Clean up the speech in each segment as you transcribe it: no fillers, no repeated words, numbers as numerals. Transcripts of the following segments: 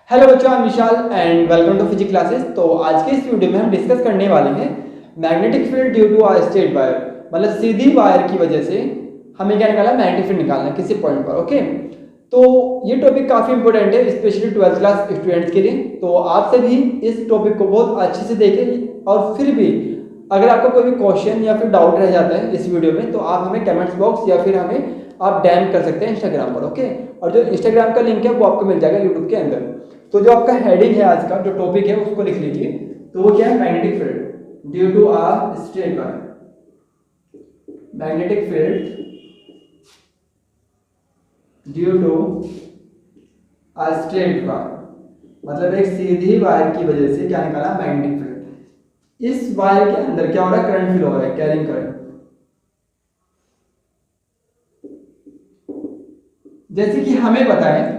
Hello बच्चों, I Vishal and welcome to physics classes. तो आज के इस वीडियो में हम डिस्कस करने वाले हैं magnetic field due to a straight wire, मतलब सीधी वायर की वजह से हमें क्या निकालना है, मैग्नेटिक फील्ड निकालना है किसी पॉइंट पर। ओके, तो ये टॉपिक काफ़ी इंपॉर्टेंट है स्पेशली 12th क्लास स्टूडेंट्स के लिए। तो आप सभी इस टॉपिक को बहुत अच्छे से देखें और फिर भी अगर आपको कोई भी क्वेश्चन या फिर डाउट रह जाता है इस वीडियो में तो आप हमें कमेंट्स बॉक्स या फिर हमें आप डैम कर सकते हैं इंस्टाग्राम पर। ओके, और जो इंस्टाग्राम का लिंक है वो आपको मिल जाएगा यूट्यूब के अंदर। तो जो आपका हेडिंग है आज का जो टॉपिक है उसको लिख लीजिए। तो वो क्या है, magnetic field due to a straight wire. Magnetic field due to a straight wire, मतलब एक सीधी वायर की वजह से क्या निकाला, मैग्नेटिक फील्ड। इस वायर के अंदर क्या हो रहा है, करंट फ्लो हो रहा है, कैरिंग करंट। जैसे कि हमें पता है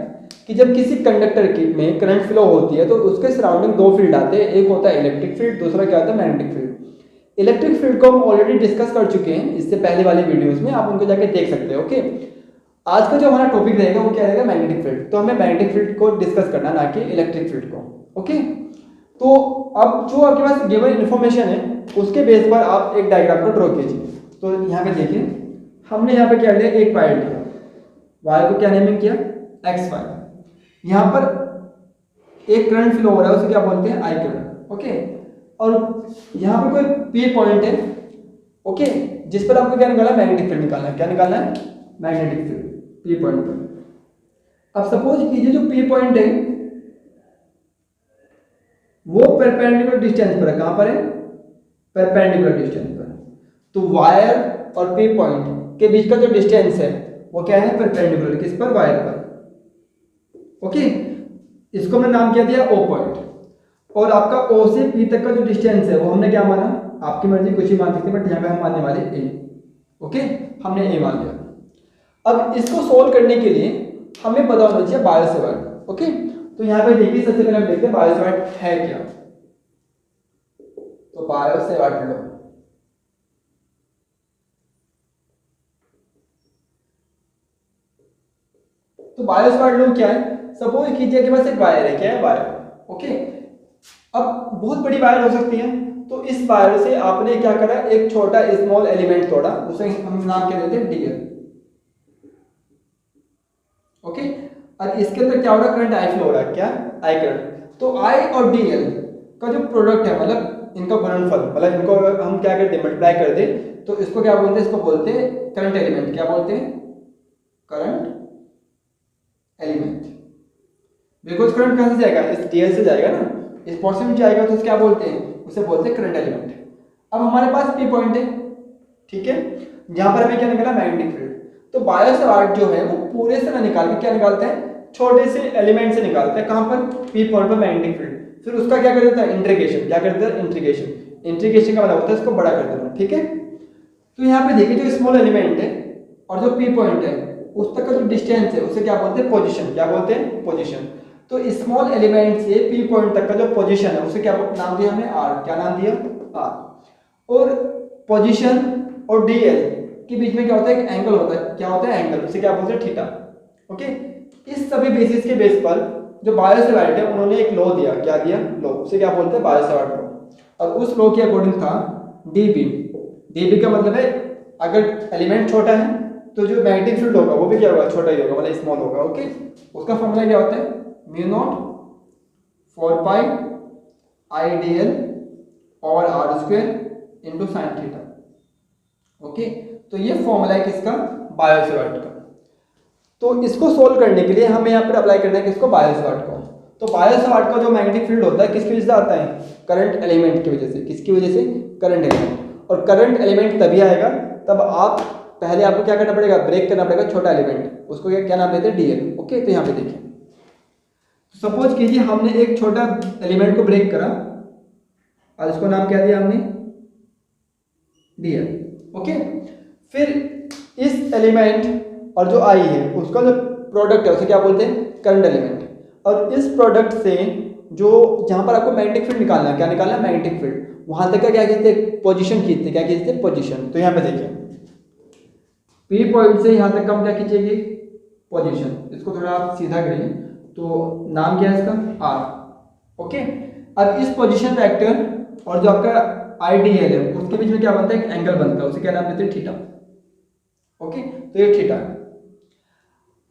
कि जब किसी कंडक्टर की में करंट फ्लो होती है तो उसके सराउंडिंग दो फील्ड आते हैं, एक होता है इलेक्ट्रिक फील्ड, दूसरा क्या होता है, मैग्नेटिक फील्ड। इलेक्ट्रिक फील्ड को हम ऑलरेडी डिस्कस कर चुके हैं इससे पहले वाले वीडियोस में, आप उनको जाके देख सकते हैं। ओके, आज का जो हमारा टॉपिक रहेगा वो क्या रहेगा, मैग्नेटिक फील्ड। तो हमें मैग्नेटिक फील्ड को डिस्कस करना, ना कि इलेक्ट्रिक फील्ड को। ओके, तो अब जो आपके पास गिवन इन्फॉर्मेशन है उसके बेस पर आप एक डायग्राम को ड्रॉ कीजिए। तो यहाँ पे देखिए, हमने यहाँ पे क्या लिया, एक वायर लिया, वायर को क्या नेमिंग किया, एक्स वायर। यहाँ पर एक करंट फ्लो हो रहा है, उसे क्या बोलते हैं, आई करंट। ओके, और यहाँ पर कोई पी पॉइंट है, ओके, जिस पर आपको क्या निकालना है, मैग्नेटिक फील्ड निकालना है। क्या निकालना है, मैग्नेटिक फील्ड पी पॉइंट पर। अब सपोज कीजिए जो पी पॉइंट है वो परपेंडिकुलर डिस्टेंस पर है। कहां पर है, परपेंडिकुलर डिस्टेंस पर। तो वायर और पी पॉइंट के बीच का जो डिस्टेंस है वो क्या है, परपेंडिकुलर, किस पर, वायर पर। ओके, इसको मैं नाम क्या दिया, ओ पॉइंट। और आपका ओ से पी तक का जो डिस्टेंस है वो हमने क्या माना, आपकी मर्जी कुछ ही मान सकते हैं, बट यहाँ पे हम मानने वाले ए। ओके, हमने ए मान लिया। अब इसको सोल्व करने के लिए हमें पता होना चाहिए बायो सेवर्ट। ओके, तो यहाँ पे देखिए, सबसे पहले हम देखते हैं बायो सेवर्ट है क्या। तो बायो सेवर्ट लो, तो बायो सेवर्ट लो क्या है, सपोज कीजिए कि बस एक वायर है, क्या है, वायर। ओके, अब बहुत बड़ी वायर हो सकती है, तो इस वायर से आपने क्या करा, एक छोटा स्मॉल एलिमेंट तोड़ा, उसे हम नाम क्या देते हैं, डीएल। ओके, और इसके अंदर क्या हो रहा है, करंट आई फ्लो हो रहा है, क्या, आई करंट। तो आई और डीएल का जो प्रोडक्ट है, मतलब इनका गुणनफल, मतलब इनको अगर हम क्या करते हैं, मल्टीप्लाई कर दे, तो इसको क्या बोलते हैं, इसको बोलते हैं करंट एलिमेंट। क्या बोलते हैं, करंट एलिमेंट। बिकॉज करंट कहां से जाएगा, इस डीएल से जाएगा ना, इस पोर्शन में जाएगा, तो क्या बोलते हैं, उसे बोलते हैं करंट एलिमेंट। अब हमारे पास पी पॉइंट है, ठीक है, यहां पर हमें क्या निकला, मैग्नेटिक फील्ड। तो बायो सेवर्ट जो है वो पूरे से ना निकाल के क्या निकालते हैं, छोटे से एलिमेंट से निकालते हैं। कहां पर, पी पॉइंट पर मैग्नेटिक फील्ड। फिर उसका क्या कर देता है, इंटीग्रेशन। क्या कर देता है, इंटीग्रेशन। इंटीग्रेशन का मतलब होता है इसको बड़ा कर देना। ठीक है, तो यहाँ पे देखिए जो स्मॉल एलिमेंट है और जो पी पॉइंट है उस तक का जो डिस्टेंस है उसे क्या बोलते हैं, पोजीशन। क्या बोलते हैं, पोजीशन। तो स्मॉल एलिमेंट से पी पॉइंट तक का जो पोजीशन है उसे क्या नाम दिया हमने, आर। क्या नाम दिया, आर। और पोजीशन और डीएल के बीच में क्या होता है, एक एंगल होता है। क्या होता है, एंगल, उसे क्या बोलते हैं, थीटा। ओके, इस सभी बेसिस के बेस पर जो बायो सेवर्ट है उन्होंने एक लॉ दिया। क्या दिया, लॉ, उसे क्या बोलते हैं, बायो सेवर्ट लॉ। और उस लॉ के अकॉर्डिंग था डीबी। डीबी का मतलब है अगर एलिमेंट छोटा है तो जो मैग्नेटिक फील्ड होगा वो भी क्या होगा, छोटा ही होगा, मतलब स्मॉल होगा। ओके, उसका फॉर्मूला क्या होता है, mu naught 4 pi I D L और R square into sine theta. Okay, तो ये फॉर्मूला है किसका, बायो सेवर्ट का। तो इसको सोल्व करने के लिए हमें यहाँ पर अप्लाई करना है किसको, बायो सेवर्ट को। तो बायो सेवर्ट का जो मैग्नेटिक फील्ड होता है किसकी वजह से आता है, करंट एलिमेंट की वजह से। किसकी वजह से, करंट एलिमेंट। और करंट एलिमेंट तभी आएगा तब आप पहले आपको क्या करना पड़ेगा, ब्रेक करना पड़ेगा छोटा एलिमेंट, उसको क्या नाम देते हैं, डीएल। ओके, तो यहाँ पे देखिए, सपोज कीजिए हमने एक छोटा एलिमेंट को ब्रेक करा और इसको नाम क्या दिया हमने, डीएल। ओके, फिर इस एलिमेंट और जो आई है उसका जो प्रोडक्ट है उसे क्या बोलते हैं, करंट एलिमेंट। और इस प्रोडक्ट से जो जहां पर आपको मैग्नेटिक फील्ड निकालना है, क्या निकालना है, मैग्नेटिक फील्ड, वहां तक का क्या कहते हैं, पोजीशन खींचते हैं। क्या खींचते हैं, पोजीशन। तो यहाँ पे देखिए, पी पॉइंट से यहां तक हम क्या खींचेंगे, पोजीशन। इसको थोड़ा आप सीधा करिए तो नाम क्या है इसका आर। ओके, अब इस पोजीशन वेक्टर और जो आपका आईडीएल है उसके बीच में क्या बनता है, एक एंगल बनता है, उसे क्या नाम देते हैं, थीटा। ओके, तो ये थीटा है।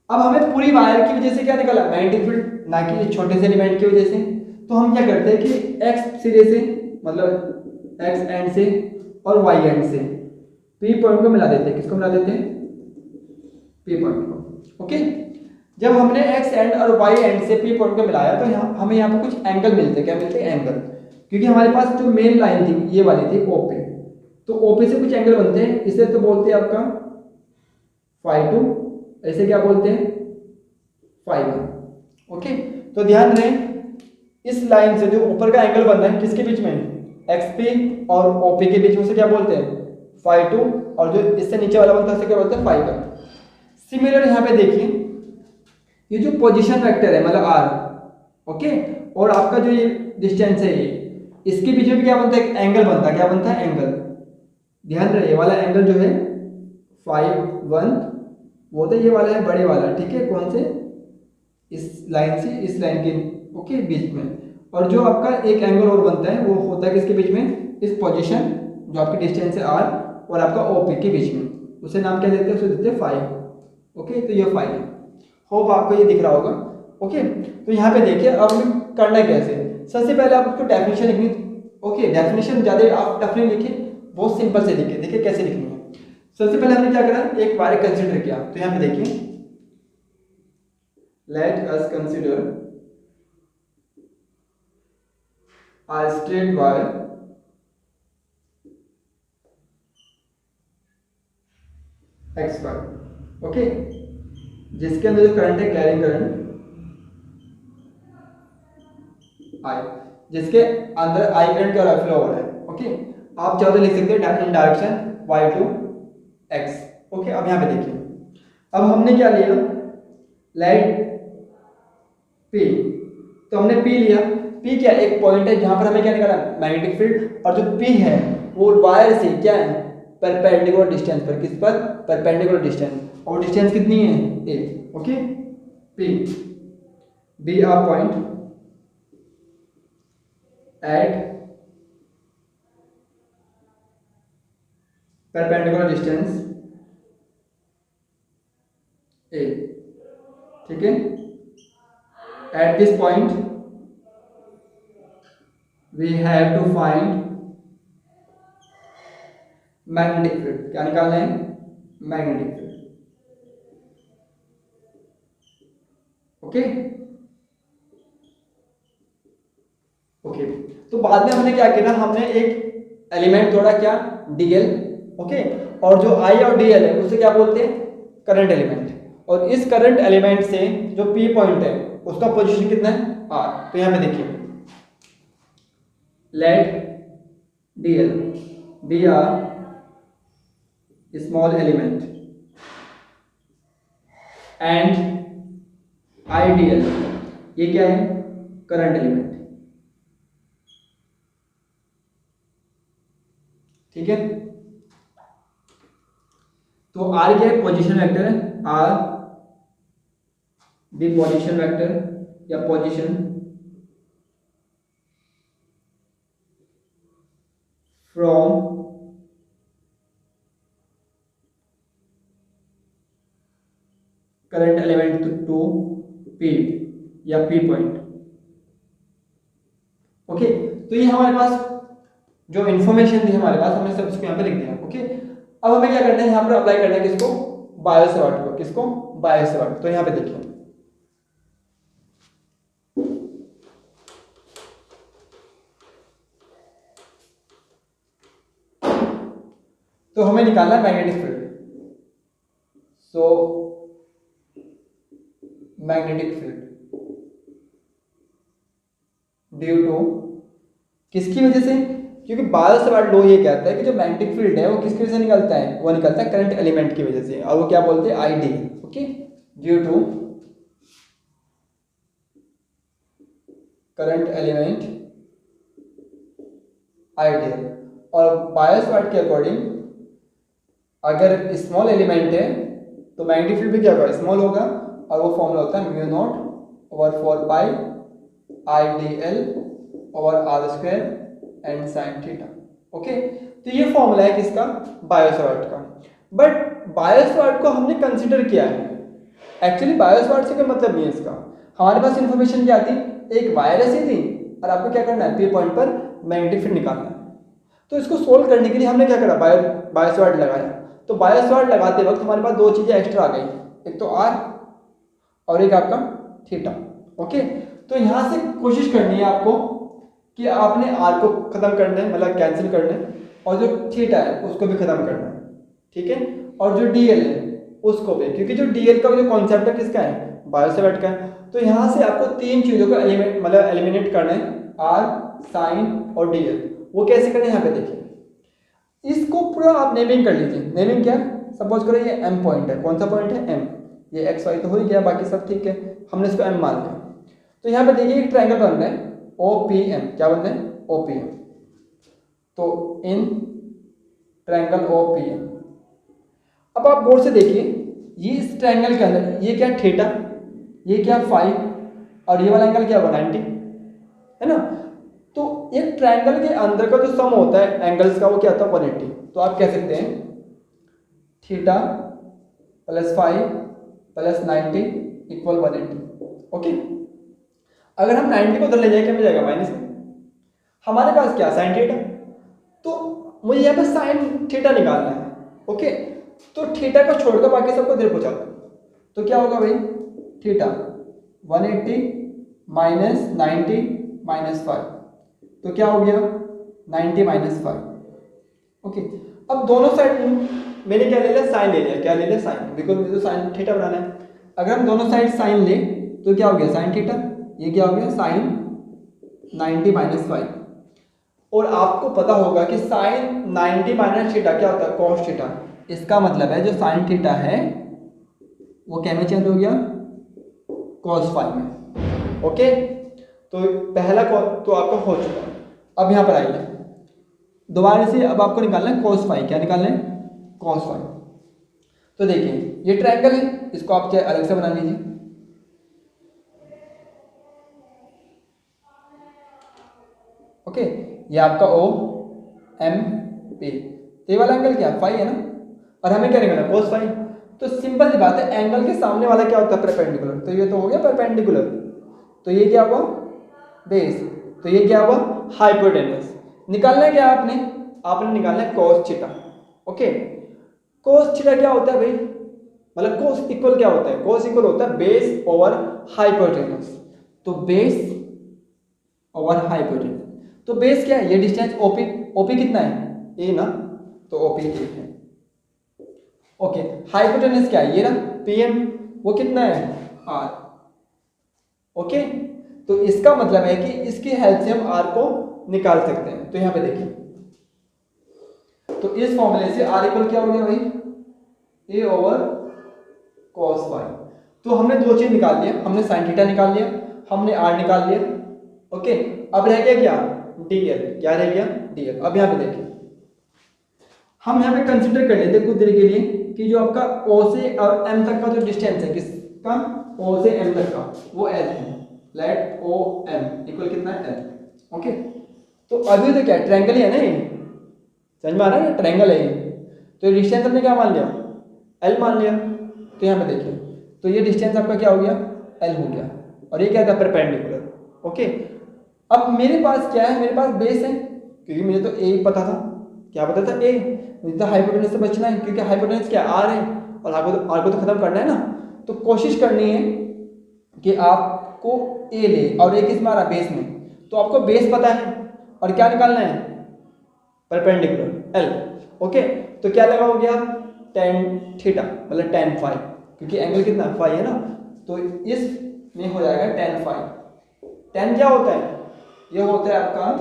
अब हमें पूरी वायर की वजह से क्या निकला, मैग्नेटिक फील्ड, ना कि छोटे से एलिमेंट की वजह से। तो हम क्या करते हैं कि एक्स सिरे से, मतलब एक्स एंड से और वाई एंड से पी पॉइंट को मिला देते हैं। किसको मिला देते हैं, पी पॉइंट को। ओके, जब हमने एक्स एंड और वाई एंड से पी पॉइंट को मिलाया तो हमें यहाँ पर कुछ एंगल मिलते हैं। क्या मिलते हैं, एंगल। क्योंकि हमारे पास जो मेन लाइन थी ये वाली थी ओपे, तो ओपे से कुछ एंगल बनते हैं। इसे तो बोलते हैं आपका फाई टू, ऐसे क्या बोलते हैं, फाई वन। ओके, तो ध्यान रहे इस लाइन से जो ऊपर का एंगल बन रहा है किसके बीच में, एक्स पी और ओपी के बीच में, से क्या बोलते हैं, फाई टू। और जो इससे नीचे वाला बनता है उसे क्या बोलते हैं, फाई वन। सिमिलर यहाँ पे देखिए, ये जो पोजीशन वेक्टर है मतलब आर, ओके, और आपका जो ये डिस्टेंस है ये, इसके बीच में भी क्या बनता है, एक एंगल बनता है। क्या बनता है, एंगल। ध्यान रहे ये वाला एंगल जो है फाई वन, वो तो ये वाला है बड़े वाला, ठीक है, कौन से, इस लाइन से इस लाइन के ओके बीच में। और जो आपका एक एंगल और बनता है वो होता है किसके बीच में, इस पोजीशन जो आपकी डिस्टेंस है आर और आपका ओपी के बीच में, उसे नाम क्या देते हैं, उसे देते हैं फाई। ओके, तो ये फाई है। होप आपको ये दिख रहा होगा। ओके, तो यहाँ पे देखिए अब हमें करना कैसे। सबसे पहले आप उसको डेफिनेशन लिखनी। ओके, डेफिनेशन ज़्यादा आप टफ नहीं लिखे, बहुत सिंपल से लिखे। देखिए कैसे लिखनी है। सबसे पहले हमने क्या करा, एक वायर कंसिडर किया। तो यहाँ पे देखिए, let us consider a straight wire x y, okay, जिसके अंदर जो करंट है, कैरिंग करंट I, जिसके अंदर I करंट क्या फ्लो हो रहा है। ओके, आप चाहो तो लिख सकते हैं in direction y to x। Okay, अब यहाँ पे देखिए, अब हमने क्या लिया, लेट P, तो हमने P लिया। P क्या, एक पॉइंट है जहां पर हमें क्या निकाला, मैग्नेटिक फील्ड। और जो P है वो वायर से क्या है, परपेंडिकुलर डिस्टेंस पर, किस पर, परपेंडिकुलर डिस्टेंस, और डिस्टेंस कितनी है, a। Okay, P be a point at perpendicular distance a, ठीक है। At this point we have to find magnetic field. क्या निकालना है, मैग्नेटिक फील्ड। ओके, ओके, तो बाद में हमने क्या किया, हमने एक एलिमेंट तोड़ा, क्या, डीएल। ओके, और जो आई और डीएल है उसे क्या बोलते हैं, करंट एलिमेंट। और इस करंट एलिमेंट से जो पी पॉइंट है उसका पोजीशन कितना है, आर। तो यहां पे देखिए, let dl be a small element and idl, ये क्या है, करंट एलिमेंट। ठीक है, तो r क्या है, पोजीशन वेक्टर है, r द पोजीशन वेक्टर या position from current element to P या पी पॉइंट। ओके, तो ये हमारे पास जो इंफॉर्मेशन थी हमारे पास, हमने सब इसको यहाँ पे लिख दिया। ओके, अब हमें क्या करना है, यहाँ पर अप्लाई करना है किसको, बायो सेवर्ट को। किसको, बायो सेवर्ट। तो यहाँ पे देखिए, तो हमें निकालना है magnetic field. So magnetic field due to, किसकी वजह से, क्योंकि बायो सेवर्ट लॉ ये कहता है कि जो मैग्नेटिक फील्ड है वो किसकी वजह से निकलता है, वो निकलता है करंट एलिमेंट की वजह से, और वो क्या बोलते हैं, ID. Okay, due to current element ideal. और बायो सेवर्ट के अकॉर्डिंग अगर स्मॉल एलिमेंट है तो मैग्नेटिक फील्ड भी क्या होगा, स्मॉल होगा, और वो फॉर्मूला होता है mu naught over 4 pi I D l over r square and sine theta. Okay, तो ये फॉर्मूला है किसका, बायो-सवार्ट का। बट बायो-सवार्ट को हमने कंसिडर किया है, एक्चुअली बायो-सवार्ट से कोई मतलब नहीं है इसका। हमारे पास इन्फॉर्मेशन क्या थी, एक वायर ऐसी थी और आपको क्या करना है, पी पॉइंट पर मैग्नेटिक फील्ड निकालना है। तो इसको सोल्व करने के लिए हमने क्या करा, बायो-सवार्ट लगाया। तो बायो-सवार्ट लगाते वक्त हमारे पास दो चीज़ें एक्स्ट्रा आ गई, एक तो आर और एक आपका थीटा। ओके, तो यहाँ से कोशिश करनी है आपको कि आपने आर को ख़त्म करना है, मतलब कैंसिल करना है, और जो थीटा है उसको भी ख़त्म करना है, ठीक है, और जो डीएल है उसको भी, क्योंकि जो डीएल का जो कॉन्सेप्ट है किसका है, बायो-सवार्ट का है। तो यहाँ से आपको तीन चीज़ों को एलिमिनेट करना है, आर, साइन और डीएल। वो कैसे करना है, यहाँ पे देखिए। इसको पूरा आप नेमिंग कर लीजिए। नेमिंग क्या है, सपोज करो ये एम पॉइंट है, कौन सा पॉइंट है, एम। ये एक्स वाई तो हो ही गया, बाकी सब ठीक है, हमने इसको एम मान लिया। तो यहाँ पे देखिए एक ट्रायंगल बन रहा है ओ पी एम, क्या बन रहा है, ओ पी एम। तो in triangle O P M, अब आप गौर से देखिए, ये इस ट्रायंगल के अंदर ये क्या थीटा, ये क्या फाई, और ये वाला एंगल क्या होगा 90, है ना। तो एक ट्रायंगल के अंदर का जो सम होता है एंगल्स का वो क्या होता है 180। तो आप कह सकते हैं theta plus phi plus 90 equal 180। Okay, अगर हम 90 को उधर ले जाए क्या मिल जाएगा, माइनस में। हमारे पास क्या, साइन थीटा, तो मुझे यहाँ पे साइन थीटा निकालना है। ओके, तो थीटा को छोड़कर बाकी सबको इधर पहुँचा दो, तो क्या होगा भाई, थीटा 180 माइनस 90 माइनस 5, तो क्या हो गया 90 माइनस 5। ओके, अब दोनों साइड मैंने क्या ले लिया, साइन ले लिया, क्या ले लिया, साइन, बिकॉज मुझे तो साइन थीटा बनाना है। अगर हम दोनों साइड साइन ले तो क्या हो गया, साइन थीटा, ये क्या हो गया, साइन 90 माइनस 5। और आपको पता होगा कि साइन 90 माइनस थीटा क्या होता है, कॉस थीटा। इसका मतलब है जो साइन थीटा है वो क्या में चेंज हो गया, कॉस फाई में। ओके, तो पहला तो आपका हो चुका है। अब यहाँ पर आइए दोबारा से, अब आपको निकालना है कॉस फाई, क्या निकालना है, कॉस फाई। तो देखिए ये ट्रायंगल है, इसको आप क्या अलग से बना लीजिए। ओके, ये आपका ओ एम पी, ये वाला एंगल क्या फाई है ना, और हमें क्या निकालना है, कॉस फाई। तो सिंपल सी बात है, एंगल के सामने वाला क्या होता है, परपेंडिकुलर। तो ये तो हो गया परपेंडिकुलर, तो ये क्या हुआ, बेस, तो ये क्या हुआ, हाइपोटेनस। निकालना है क्या आपने निकालना है cos theta. Okay, cos theta क्या होता है भाई, मतलब कॉस इक्वल क्या होता है, कॉस इक्वल होता है बेस ओवर हाइपोटेनस। तो बेस ओवर हाइपोटेनस, तो बेस क्या है, ये डिस्टेंस ओपी, ओपी कितना है, ए ना, तो ओपी ए है। ओके, हाइपोटेनस क्या है, ये ना पीएम, वो कितना है, आर। ओके, तो इसका मतलब है कि इसकी हेल्प से हम आर को निकाल सकते हैं। तो यहां पे देखिए, तो इस फॉर्मूले से आर इक्वल क्या हो गया भाई, ए ओवर कॉस फाई। तो हमने दो चीज निकाल लिया, हमने साइन थीटा निकाल लिया, हमने आर निकाल लिया। ओके, अब रह गया क्या, डीएल, क्या रह गया, डीएल। अब यहां पे देखिए, हम यहाँ पे कंसिडर कर लेते कुछ देर के लिए कि जो आपका ओ से और एम तक का जो डिस्टेंस है, किसका, ओ से एम तक का, वो एल है। लेट ओ एम इक्वल कितना है, एल। ओके, तो अभी तो क्या ट्रायंगल ही है ना, ये समझ में आ रहा है ना, ट्रायंगल है ये। तो डिस्टेंस हमने क्या मान लिया, एल मान लिया। तो यहाँ पे देखिए, तो ये डिस्टेंस आपका क्या हो गया, एल हो गया, और ये क्या था, परपेंडिकुलर। ओके, अब मेरे पास क्या है, मेरे पास बेस है, क्योंकि मुझे तो ए पता था, क्या पता था, ए। मुझे तो हाइपोटेनस से बचना है, क्योंकि हाइपोटेनस क्या, आर है, और आर को तो खत्म करना है ना। तो कोशिश करनी है कि आपको ए ले, और ए किस में आ रहा, बेस में। तो आपको बेस पता है और क्या निकालना है, परपेंडिकुलर एल। ओके, तो क्या लगा हो गया, टेन थीटा, मतलब टेन फाई, क्योंकि एंगल कितना, फाई है ना, तो इस में हो जाएगा टेन फाई। टेन क्या होता है, ये होता है आपका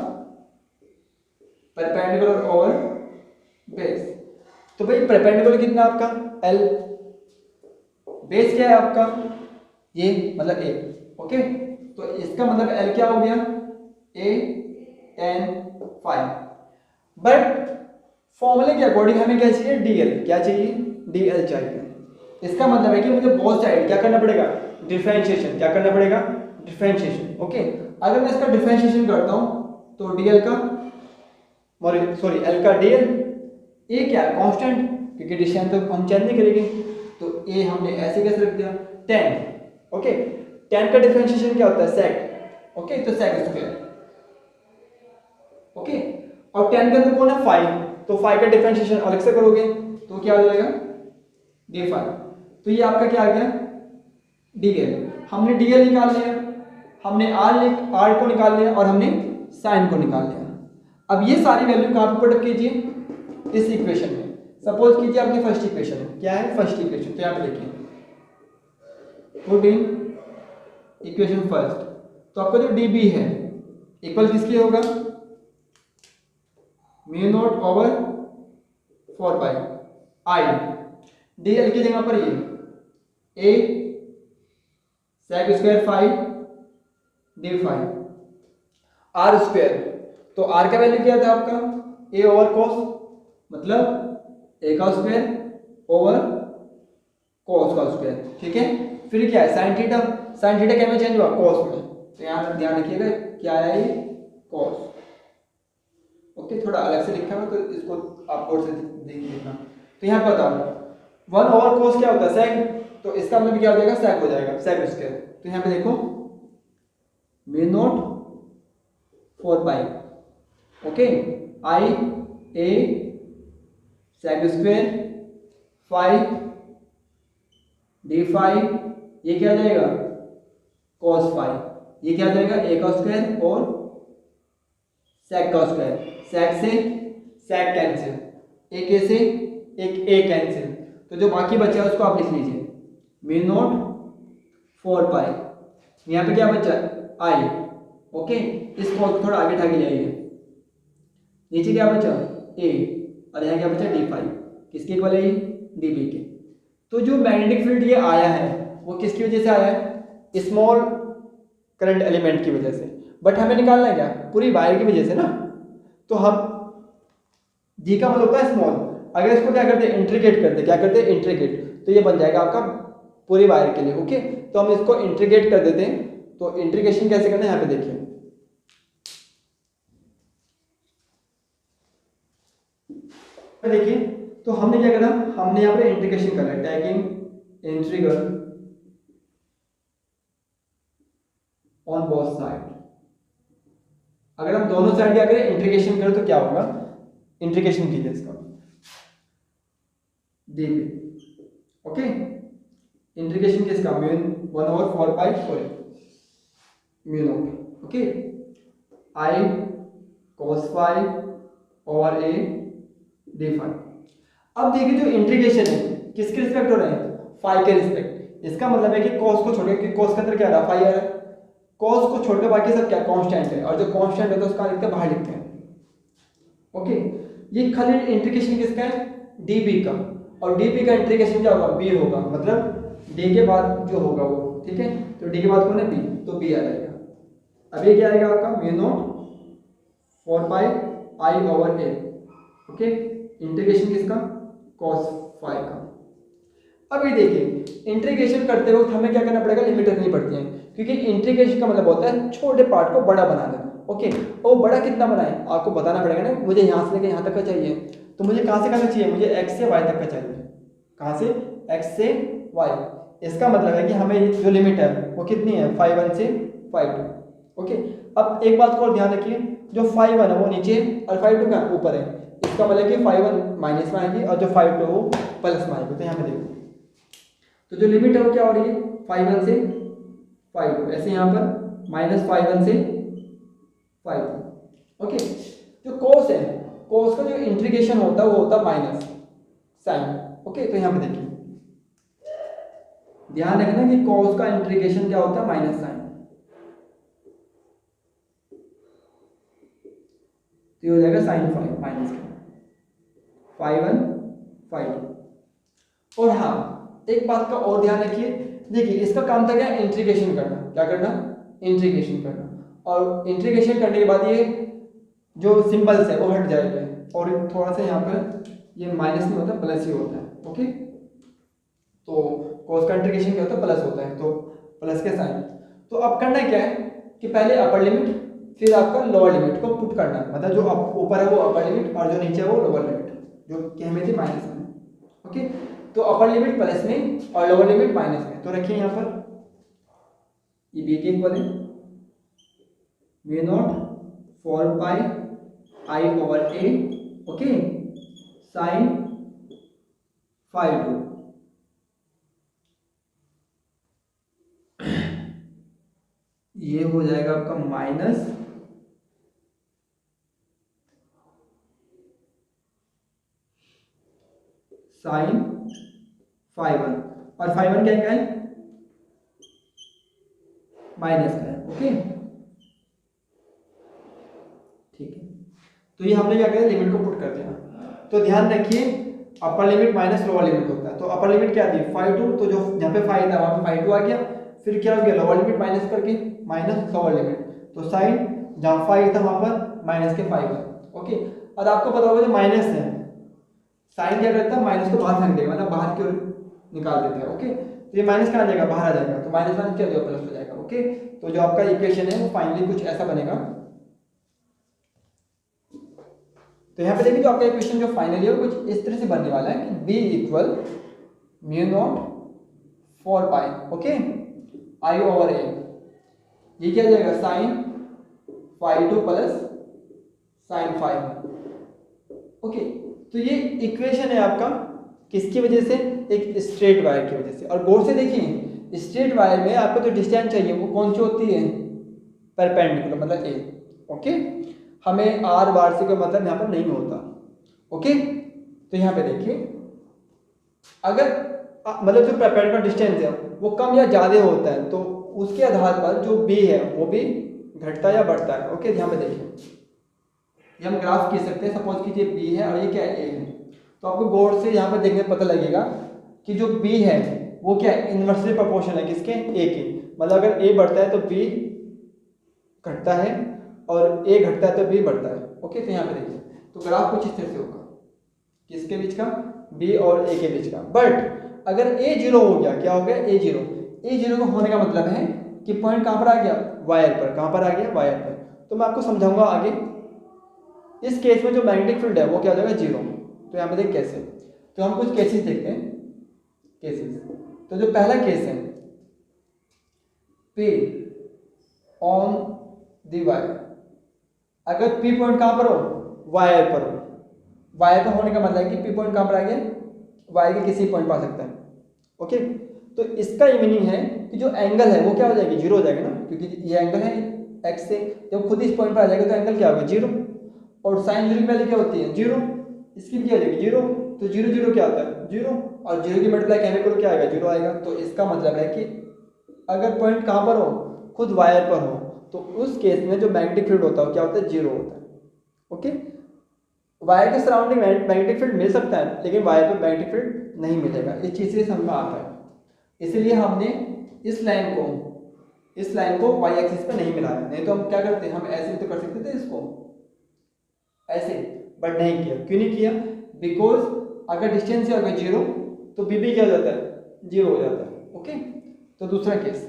परपेंडिकुलर ओवर बेस। तो भाई परपेंडिकुलर कितना आपका, एल, बेस क्या है आपका, ये मतलब ए। ओके, तो इसका मतलब एल क्या हो गया, ए टेन फाइव। बट फॉर्मूले के अकॉर्डिंग हमें क्या चाहिए, डीएल, क्या चाहिए, डीएल चाहिए। इसका मतलब है कि मुझे बोथ साइड क्या करना पड़ेगा, डिफरेंशिएशन क्या करना पड़ेगा, डिफरेंशिएशन। ओके, अगर मैं इसका डिफरेंशिएशन करता हूँ तो डीएल का सॉरी एल का डीएल, ए क्या है कांस्टेंट, क्योंकि डिस्टेंस तो हम चेंज नहीं करेंगे, तो ए हमने ऐसे कैसे रख दिया 10। ओके, 10 का डिफरेंशिएशन क्या होता है सेक। ओके, तो सेक स्क्वायर। ओके, और 10 के अंदर कौन है 5, तो 5 का डिफरेंशिएशन अलग से करोगे तो क्या हो जाएगा d5। तो ये आपका क्या आ गया डीएल। हमने डीएल निकाल लिया, हमने आर को निकाल लिया और हमने साइन को निकाल लिया। अब ये सारी वैल्यू कहाँ पे पुट कीजिए इस इक्वेशन में। सपोज कीजिए आपकी फर्स्ट इक्वेशन है, क्या है फर्स्ट इक्वेशन, तो यहाँ पे देखिए पुट इन इक्वेशन फर्स्ट, तो आपका जो डी बी है इक्वल किसके होगा mu naught over 4 pi I, D L की जगह पर ये a sec square 5 D 5 R square, तो आर का वैल्यू क्या था आपका ए ओवर कॉस, मतलब ए का स्क्वायर ओवर कॉस का स्क्वायर। ठीक है, फिर क्या है साइन थीटा, साइन थीटा क्या में चेंज हुआ कॉस में, तो यहाँ पर ध्यान रखिएगा क्या है ये कॉस। ओके, थोड़ा अलग से लिखा है तो इसको आप और से देखिए लिखना। तो यहाँ पर बताओ 1 ओवर कॉस क्या होता है सेक, तो इसका मतलब क्या हो जाएगा सेक हो जाएगा सेक स्क्वायर। तो यहाँ पे देखो mu naught 4 pi okay I a sec square 5 D 5, ये क्या आ जाएगा cos 5, ये क्या आ जाएगा ए का स्क्वायर और सेक का स्क्वायर, सेक से सेक कैंसिल, एक ए से एक ए कैंसिल, तो जो बाकी बचा है उसको आप लिख लीजिए म्यू नॉट 4 पाई, यहाँ पे क्या बचा आई। ओके, इस कॉस को थोड़ा आगे उठा के ले आइए, नीचे क्या बचा ए और यहाँ क्या बचा डी 5, किसके इक्वल है ये डी बी के। तो जो मैग्नेटिक फील्ड ये आया है वो किसकी वजह से आया है स्मॉल करंट एलिमेंट की वजह से, बट हमें निकालना है क्या पूरी वायर की वजह से ना, तो हम जी का मतलब होता है स्मॉल, अगर इसको क्या करते हैं इंट्रीगेट करते, क्या करते हैं इंट्रीगेट, तो ये बन जाएगा आपका पूरी वायर के लिए। ओके, तो हम इसको इंट्रीगेट कर देते हैं, तो इंट्रीगेशन कैसे करना है यहाँ पे देखिए, देखिए तो हमने क्या करा, हमने यहाँ पे इंट्रीगेशन करना है, tagging integral on both side. अगर हम दोनों साइड क्या करें इंट्रीगेशन करें तो क्या होगा, इंट्रीगेशन कीजिए इसका देखिए। ओके, इंट्रीगेशन किसका mu 1 over 4 pi sorry mu naught okay I cos 5 over A D 5। अब देखिए जो इंट्रीगेशन है किसके रिस्पेक्ट हो रहा है फाई के रिस्पेक्ट, इसका मतलब है कि cos को छोड़ के, cos के अंदर क्या आ रहा है फाई आ रहा है, cos को छोड़ के बाकी सब क्या कांस्टेंट है, और जो कांस्टेंट है तो उसका लिखते हैं बाहर लिखते हैं। ओके, ये खाली इंट्रीगेशन किसका है db का, और db का इंट्रीगेशन क्या होगा b होगा, मतलब d के बाद जो होगा वो, ठीक है, तो d के बाद कौन है b, तो b आ जाएगा। अब ये क्या आएगा आपका mu naught 4 pi I over a okay, integration किसका cos 5 का। अब ये देखिए इंटीग्रेशन करते वक्त हमें क्या करना पड़ेगा, लिमिट रखनी पड़ती है, क्योंकि इंटीग्रेशन का मतलब होता है छोटे पार्ट को बड़ा बना देना। ओके, और बड़ा कितना बनाए आपको बताना पड़ेगा ना, मुझे यहाँ से लेकर यहाँ तक का चाहिए, तो मुझे कहाँ से करना चाहिए, मुझे x से y तक का चाहिए, कहाँ से x से y। इसका मतलब है कि हमें जो लिमिट है वो कितनी है 5 से 5 ओके। अब एक बात को और ध्यान रखिए, जो 5 है वो नीचे और 5 का ऊपर है, इसका मतलब कि 5 माइनस में आएगी और जो 5 वो प्लस में आएगी। तो यहाँ पे देखो तो जो लिमिट है वो क्या हो रही है 5 से 5, ऐसे यहाँ पर -5 से 5 ओके। जो कोस है, कोस का जो इंटीग्रेशन होता है वो होता है माइनस साइन ओके। तो यहाँ पे देखिए ध्यान रखना कि कोस का इंटीग्रेशन क्या होता है माइनस साइन, तो ये हो जाएगा साइन 5 माइनस 5 और हाँ एक बात का और ध्यान रखिए, देखिए इसका काम था क्या इंटीग्रेशन करना, क्या करना इंटीग्रेशन करना, और इंटीग्रेशन करने के बाद ये जो सिंबल्स है वो हट जाएंगे और थोड़ा सा यहाँ पर ये माइनस नहीं होता प्लस ही होता है ओके। तो कोस का इंटीग्रेशन क्या होता है प्लस होता है, तो प्लस के साइन, तो अब करना क्या है कि पहले अपर लिमिट फिर आपका लोअर लिमिट को पुट करना है, मतलब जो ऊपर है वो अपर लिमिट और जो नीचे है वो लोअर लिमिट, जो कि हमें थी माइनस में। ओके, तो अपर लिमिट प्लस में और लोअर लिमिट माइनस में, तो रखिए यहाँ पर ये बी के इक्वल है mu naught 4 pi I over a, okay, sine phi 2, ये हो जाएगा आपका माइनस साइन फाई 1, और फाई 1 क्या है माइनस का है। ओके ठीक है, तो ये हमने क्या किया लिमिट को पुट कर दिया। तो ध्यान रखिए upper limit minus lower limit होता है, तो अपर लिमिट क्या थी फाई 2, तो जो जहाँ पे फाई था वहाँ पे फाई 2 आ गया, फिर क्या हो गया लोअर लिमिट माइनस करके माइनस लोअर लिमिट, तो साइन जहाँ फाई था वहाँ पर माइनस के फाई 1। ओके, और आपको पता होगा जो माइनस है साइन क्या करता है माइनस को बाहर फेंक देगा, मतलब बाहर की ओर निकाल देता है। ओके, तो ये माइनस कहाँ जाएगा बाहर आ जाएगा, तो माइनस माइनस क्या हो जाएगा प्लस हो जाएगा। ओके, तो जो आपका इक्वेशन है वो फाइनली कुछ ऐसा बनेगा। तो यहाँ पे देखिए जो आपका इक्वेशन जो फाइनली है वो कुछ इस तरह से बनने वाला है कि b equal mu naught 4 pi, okay, I over a, ये क्या जाएगा sine phi 2 plus sine phi 1। Okay, तो ये इक्वेशन है आपका किसकी वजह से, एक स्ट्रेट वायर की वजह से। और गौर से देखिए स्ट्रेट वायर में आपको जो डिस्टेंस चाहिए वो कौन सी होती है परपेंडिकुलर, मतलब ए। ओके, हमें आर बार से कोई मतलब यहाँ पर नहीं होता। ओके, तो यहाँ पे देखिए अगर मतलब जो परपेंडिकुलर डिस्टेंस है वो कम या ज़्यादा होता है तो उसके आधार पर जो बी है वो भी घटता या बढ़ता है। ओके, यहाँ पे देखिए ये हम ग्राफ खींच सकते हैं, सपोज कीजिए बी है और ये क्या है ए है, तो आपको गौर से यहाँ पर देखने पता लगेगा कि जो बी है वो क्या है इन्वर्सली प्रोपोर्शनल है किसके ए के, मतलब अगर ए बढ़ता है तो बी घटता है और ए घटता है तो बी बढ़ता है। ओके, तो यहाँ पे देखिए तो ग्राफ कुछ इस तरह से होगा किसके बीच का बी और ए के बीच का। बट अगर ए जीरो हो गया, क्या हो गया ए जीरो का होने का मतलब है कि पॉइंट कहाँ पर आ गया वायर पर, कहाँ पर आ गया वायर पर। तो मैं आपको समझाऊंगा आगे। इस केस में जो मैग्नेटिक फील्ड है वो क्या हो जाएगा जीरो। तो यहाँ पे देख कैसे, तो हम कुछ केसेस देखते हैं केसेस। तो जो पहला केस है P ऑन दी वायर, अगर P पॉइंट कहाँ पर हो वायर पर हो, वायर पर होने का मतलब है कि P पॉइंट कहाँ पर आ गया वायर के किसी पॉइंट पर आ सकता है। ओके, तो इसका ये मीनिंग है कि जो एंगल है वो क्या हो जाएगी जीरो हो जाएगा ना, क्योंकि ये एंगल है एक्स से, जब खुद इस पॉइंट पर आ जाएगा तो एंगल क्या होगा जीरो, और साइन जीरो की वैल्यू क्या होती है जीरो, इसकी भी क्या हो जाएगी जीरो, तो जीरो जीरो क्या होता है जीरो, और जीरो की मल्टीप्लाई कहने पर क्या आएगा जीरो आएगा। तो इसका मतलब है कि अगर पॉइंट कहाँ पर हो खुद वायर पर हो तो उस केस में जो मैग्नेटिक फील्ड होता है क्या होता है जीरो होता है। ओके, वायर के सराउंडिंग मैग्नेटिक फील्ड मिल सकता है लेकिन वायर पर मैग्नेटिक फील्ड नहीं मिलेगा, इस चीज़ से समझ में आता है। इसलिए हमने इस लाइन को वाई एक्सिस पर नहीं मिलाया, नहीं तो हम क्या करते हम ऐसे तो कर सकते थे इसको ऐसे, बट नहीं किया। क्यों नहीं किया, बिकॉज अगर डिस्टेंस है अगर जीरो तो बी भी क्या हो जाता है जीरो हो जाता है। ओके, तो दूसरा case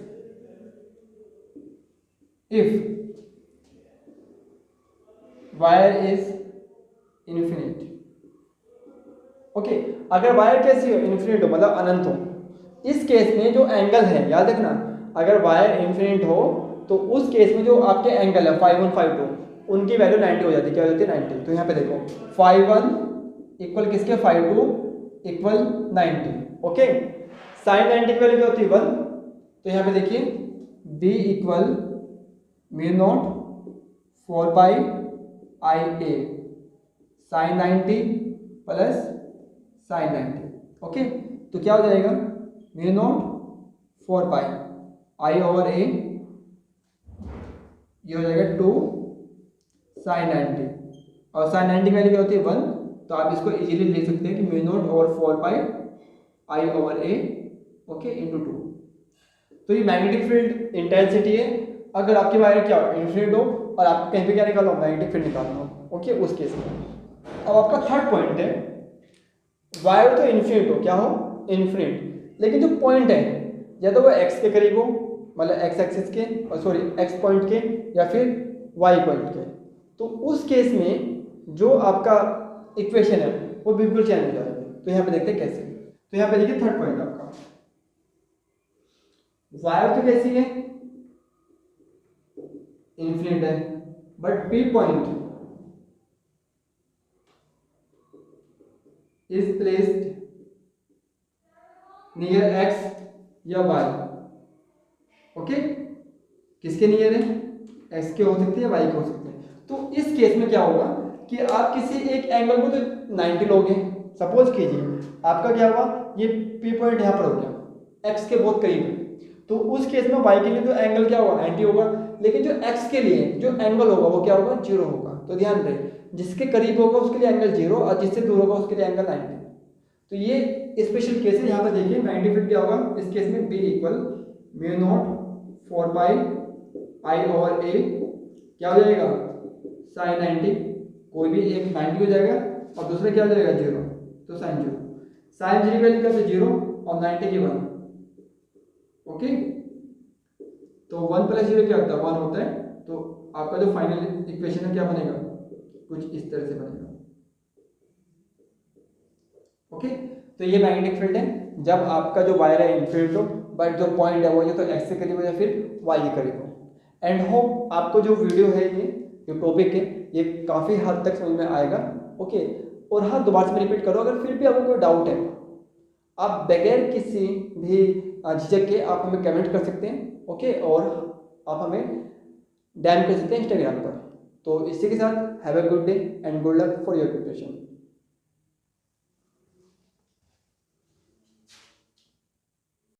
if wire is infinite. Okay, अगर वायर कैसी हो इन्फिनिट हो मतलब अनंत हो, इस केस में जो एंगल है याद रखना, अगर वायर इन्फिनिट हो तो उस केस में जो आपके एंगल है फाई 1 फाई 2 उनकी वैल्यू 90 हो जाती है, क्या हो जाती है 90। तो यहाँ पे देखो फाई 1 इक्वल किसके फाई 2 इक्वल 90। ओके, साइन 90 की वैल्यू क्या होती है 1, तो यहाँ पे देखिए b equal mu naught 4 pi I a sine 90 plus sine 90। Okay, तो क्या हो जाएगा mu naught 4 pi I over a, ये हो जाएगा 2 साइन 90, और साइन 90 की वैल्यू क्या होती है 1, तो आप इसको इजीली लिख सकते हैं कि mu naught over 4 pi I over a okay into 2। तो ये मैग्नेटिक फील्ड इंटेंसिटी है अगर आपके वायर क्या हो इन्फिनिट हो और आपको कहीं पे क्या निकालना हो मैग्नेटिक फील्ड निकालना हो। ओके, उस केस में अब आपका थर्ड पॉइंट है वायर तो इन्फिनिट हो क्या हो इन्फिनिट, लेकिन जो पॉइंट है या तो वो एक्स के करीब हो मतलब एक्स एक्सिस के और सॉरी एक्स पॉइंट के या फिर वाई पॉइंट के, तो उस केस में जो आपका इक्वेशन है वो बिल्कुल चेंज हो जाएगी। तो यहाँ पे देखते हैं कैसे। तो यहाँ पे देखिए थर्ड पॉइंट आपका वायर तो कैसी है, इन्फिनिट है, but P point is placed near x या वाई। ओके, किसके नियर है, एक्स के हो सकते हैं, वाई के हो सकते हैं। तो इस केस में क्या होगा कि आप किसी एक एंगल को तो 90 लोगे, सपोज कीजिए आपका क्या हुआ, ये पी पॉइंट यहाँ पर हो गया, एक्स के बहुत करीब है, तो उस केस में वाई के लिए तो एंगल क्या होगा 90 होगा, लेकिन जो एक्स के लिए जो एंगल होगा वो क्या होगा 0 होगा। तो ध्यान रहे जिसके करीब होगा उसके लिए एंगल 0 और जिससे दूर होगा उसके लिए एंगल 90। तो ये स्पेशल केस है। यहाँ पर देखिए 90 फीट क्या होगा इस केस में, B equal mu naught 4 pi I over a क्या हो जाएगा साइन 90, कोई भी एक 90 हो जाएगा और दूसरा क्या हो जाएगा 0, तो साइन 0, साइन 0 वैल्यू क्या है 0 और 90 की 1। ओके, तो 1 प्लस 0 क्या होता है 1 होता है। तो आपका जो फाइनल इक्वेशन है क्या बनेगा, कुछ इस तरह से बनेगा। ओके, तो ये मैग्नेटिक फील्ड है जब आपका जो वायर है इनफिनिट हो, बट जो पॉइंट है वो ये तो एक्स के करीब हो या फिर वाई के करीब हो। एंड होप आपको जो वीडियो है ये जो टॉपिक है ये काफ़ी हद तक समझ में आएगा। ओके, और हाँ दोबारा से रिपीट करो, अगर फिर भी आपको कोई डाउट है आप बगैर किसी भी झिझक के आप हमें कमेंट कर सकते हैं। ओके, और आप हमें डैम कर सकते हैं इंस्टाग्राम पर। तो इसी के साथ have a good day and good luck for your preparation.